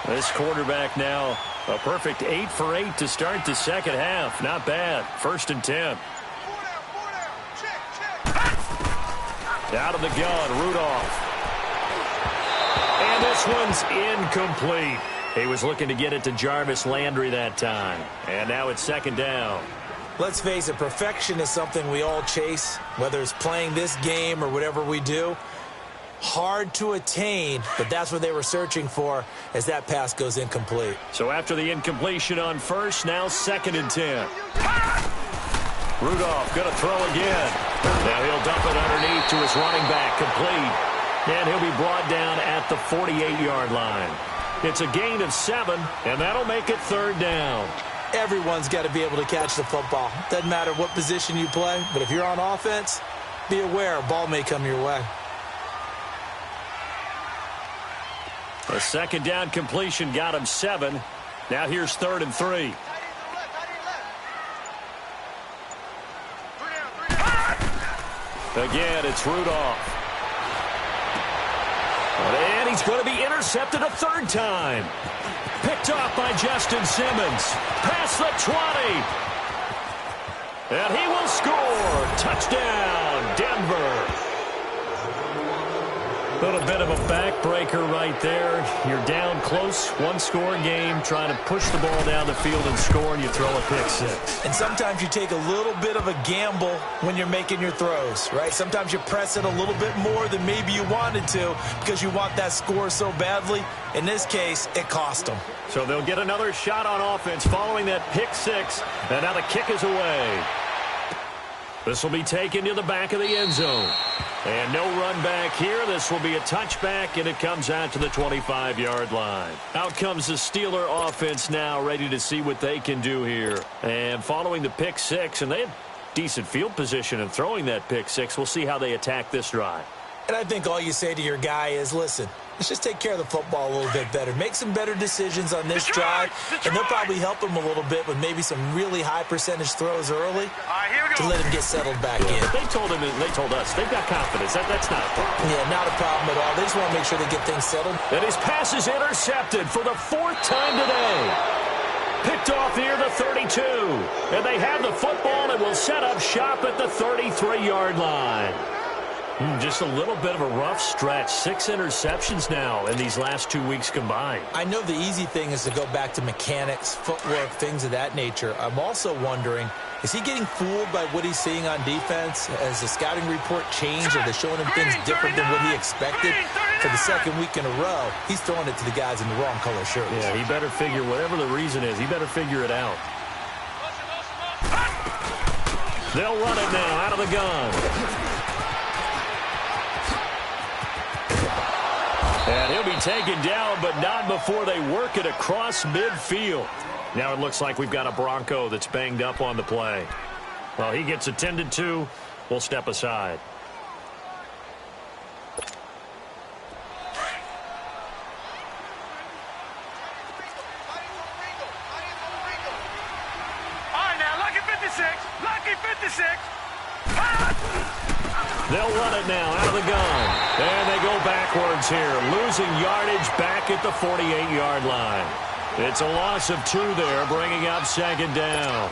This quarterback now a perfect 8 for 8 to start the second half. Not bad. 1st and 10. Out of the gun, Rudolph. And this one's incomplete. He was looking to get it to Jarvis Landry that time. And now it's 2nd down. Let's face it, perfection is something we all chase, whether it's playing this game or whatever we do. Hard to attain, but that's what they were searching for as that pass goes incomplete. So after the incompletion on first, now 2nd and 10. Rudolph going to throw again. Now he'll dump it underneath to his running back, complete. And he'll be brought down at the 48-yard line. It's a gain of 7, and that'll make it 3rd down. Everyone's got to be able to catch the football. Doesn't matter what position you play, but if you're on offense, be aware a ball may come your way. A 2nd down completion got him 7. Now here's 3rd and 3. Again, it's Rudolph. And he's going to be intercepted a 3rd time. Picked off by Justin Simmons. Past the 20. And he will score. Touchdown, Denver. A little bit of a backbreaker right there. You're down close, 1-score game, trying to push the ball down the field and score, and you throw a pick 6. And sometimes you take a little bit of a gamble when you're making your throws, right? Sometimes you press it a little bit more than maybe you wanted to because you want that score so badly. In this case, it cost them. So they'll get another shot on offense following that pick 6, and now the kick is away. This will be taken to the back of the end zone. And no run back here. This will be a touchback, and it comes out to the 25-yard line. Out comes the Steeler offense now, ready to see what they can do here. And following the pick 6, and they had decent field position in throwing that pick 6. We'll see how they attack this drive. And I think all you say to your guy is, listen, let's just take care of the football a little bit better. Make some better decisions on this drive, and they'll probably help him a little bit with maybe some really high percentage throws early to let him get settled back in. But they told us, they've got confidence. That's not a problem. Yeah, not a problem at all. They just want to make sure they get things settled. And his pass is intercepted for the 4th time today. Picked off near the 32. And they have the football and will set up shop at the 33-yard line. Just a little bit of a rough stretch. 6 interceptions now in these last 2 weeks combined. I know the easy thing is to go back to mechanics, footwork, things of that nature. I'm also wondering, is he getting fooled by what he's seeing on defense? Has the scouting report changed? Are they showing him things different than what he expected? For the 2nd week in a row, he's throwing it to the guys in the wrong color shirts. Yeah, he better figure, whatever the reason is, he better figure it out. They'll run it now out of the gun. And he'll be taken down, but not before they work it across midfield. Now it looks like we've got a Bronco that's banged up on the play. Well, he gets attended to. We'll step aside. All right, now, lucky 56. Lucky 56. They'll run it now out of the gun. And they go backwards here, losing yardage back at the 48-yard line. It's a loss of 2 there, bringing up 2nd down.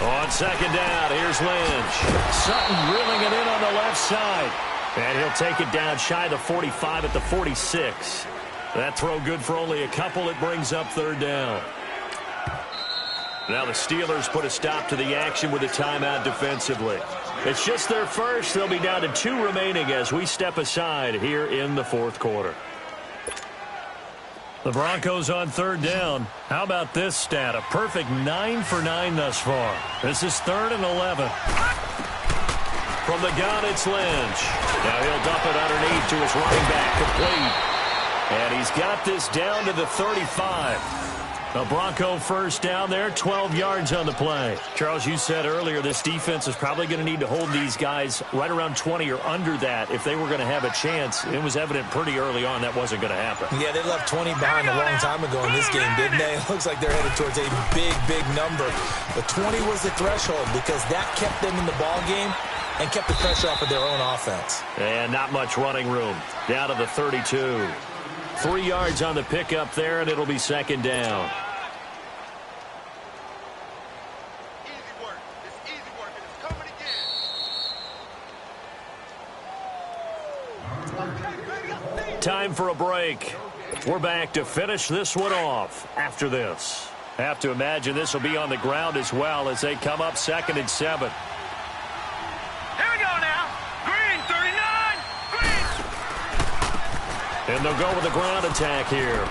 On 2nd down, here's Lynch. Sutton reeling it in on the left side. And he'll take it down shy of the 45 at the 46. That throw good for only a couple. It brings up 3rd down. Now the Steelers put a stop to the action with a timeout defensively. It's just their first. They'll be down to 2 remaining as we step aside here in the 4th quarter. The Broncos on 3rd down. How about this stat? A perfect 9 for 9 thus far. This is 3rd and 11. From the gun, it's Lynch. Now he'll dump it underneath to his running back, complete. And he's got this down to the 35. A Bronco first down there, 12 yards on the play. Charles, you said earlier this defense is probably going to need to hold these guys right around 20 or under that if they were going to have a chance. It was evident pretty early on that wasn't going to happen. Yeah, they left 20 behind a long time ago in this game, didn't they? It looks like they're headed towards a big, big number. But 20 was the threshold because that kept them in the ball game and kept the pressure off of their own offense. And not much running room. Down to the 32. 3 yards on the pickup there, and it'll be 2nd down. Easy work. It's easy work, and it's coming again. Okay, ready, Time for a break. We're back to finish this one off after this. Have to imagine this will be on the ground as well as they come up 2nd and 7. Here we go now. Green, 39. Green. And they'll go with a ground attack here.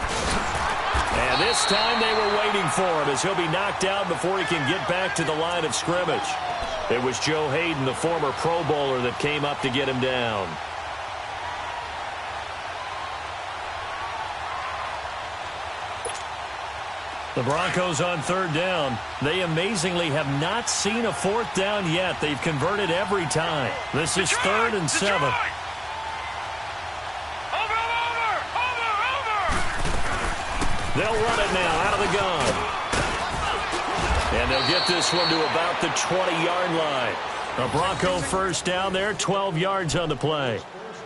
And this time they were waiting for him as he'll be knocked out before he can get back to the line of scrimmage. It was Joe Hayden, the former Pro Bowler, that came up to get him down. The Broncos on 3rd down. They amazingly have not seen a 4th down yet. They've converted every time. This is 3rd and 7. Over. They'll run it now out of the gun. And they'll get this one to about the 20-yard line. A Bronco 1st down there, 12 yards on the play.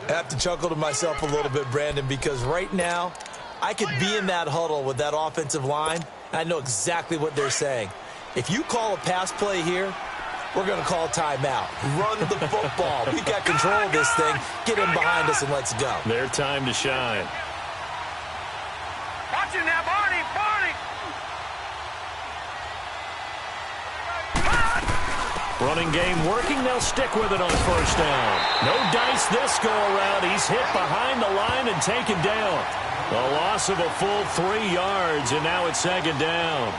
I have to chuckle to myself a little bit, Brandon, because right now I could be in that huddle with that offensive line. I know exactly what they're saying. If you call a pass play here, we're going to call timeout. Run the football. We've got control of this thing. Get in behind us and let's go. Their time to shine. Watch him now, Barney. Running game working. They'll stick with it on 1st down. No dice this go around. He's hit behind the line and taken down. A loss of a full 3 yards, and now it's 2nd down.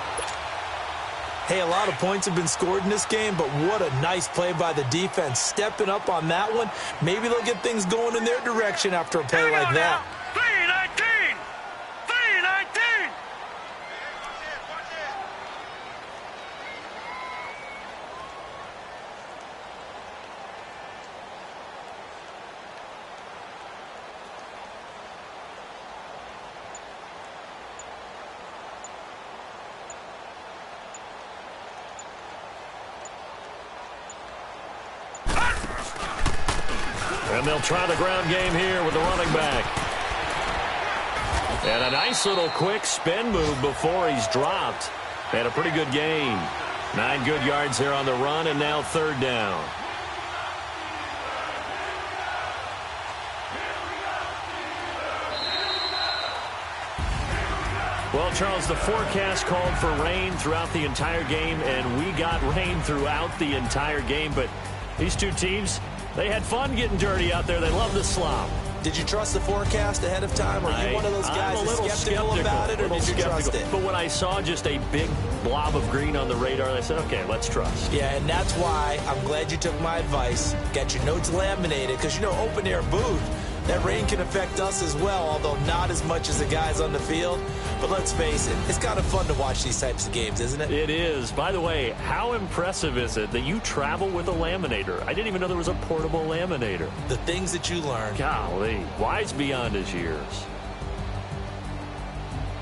Hey, a lot of points have been scored in this game, but what a nice play by the defense. Stepping up on that one. Maybe they'll get things going in their direction after a play like that. 3-19. 3-19. And they'll try the ground game here with the running back. And a nice little quick spin move before he's dropped. And a pretty good gain. 9 good yards there on the run, and now 3rd down. Well, Charles, the forecast called for rain throughout the entire game, and we got rain throughout the entire game. But these two teams, they had fun getting dirty out there. They love the slop. Did you trust the forecast ahead of time? Or are you one of those guys that's skeptical about it, or did you trust it? But when I saw just a big blob of green on the radar, I said, okay, let's trust. Yeah, and that's why I'm glad you took my advice. Got your notes laminated, because, you know, open-air booth, that rain can affect us as well, although not as much as the guys on the field. But let's face it, it's kind of fun to watch these types of games, isn't it? It is. By the way, how impressive is it that you travel with a laminator? I didn't even know there was a portable laminator. The things that you learn. Golly, wise beyond his years.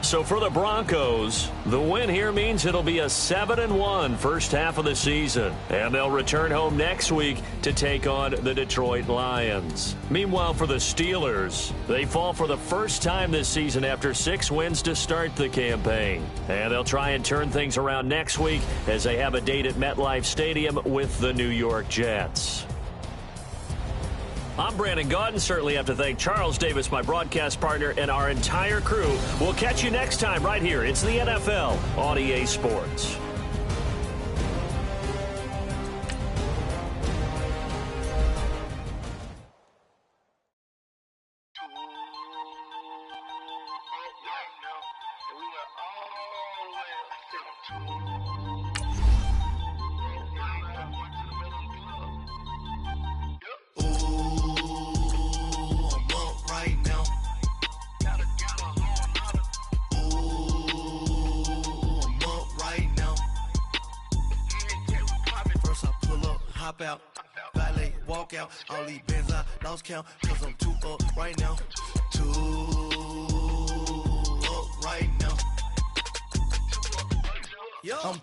So for the Broncos, the win here means it'll be a 7-1 first half of the season. And they'll return home next week to take on the Detroit Lions. Meanwhile, for the Steelers, they fall for the first time this season after 6 wins to start the campaign. And they'll try and turn things around next week as they have a date at MetLife Stadium with the New York Jets. I'm Brandon Gaudin. Certainly have to thank Charles Davis, my broadcast partner, and our entire crew. We'll catch you next time right here. It's the NFL on EA Sports. Out, valet, walk out, all these bands I lost count, cause I'm too up right now, too up right now, I'm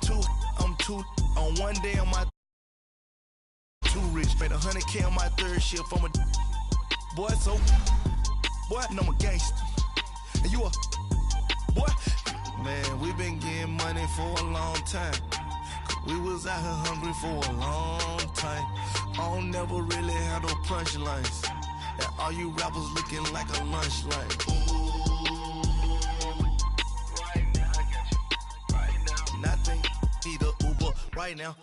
too, on one day on my too rich, made 100K on my 3rd shift, I'm a boy, so, boy, and I'm a gangster, and you a, boy, man, we been getting money for a long time. We was out here hungry for a long time. I don't never really have no punchlines. And all you rappers looking like a lunch line. Right now, I got you. Right now. Nothing, need a Uber right now.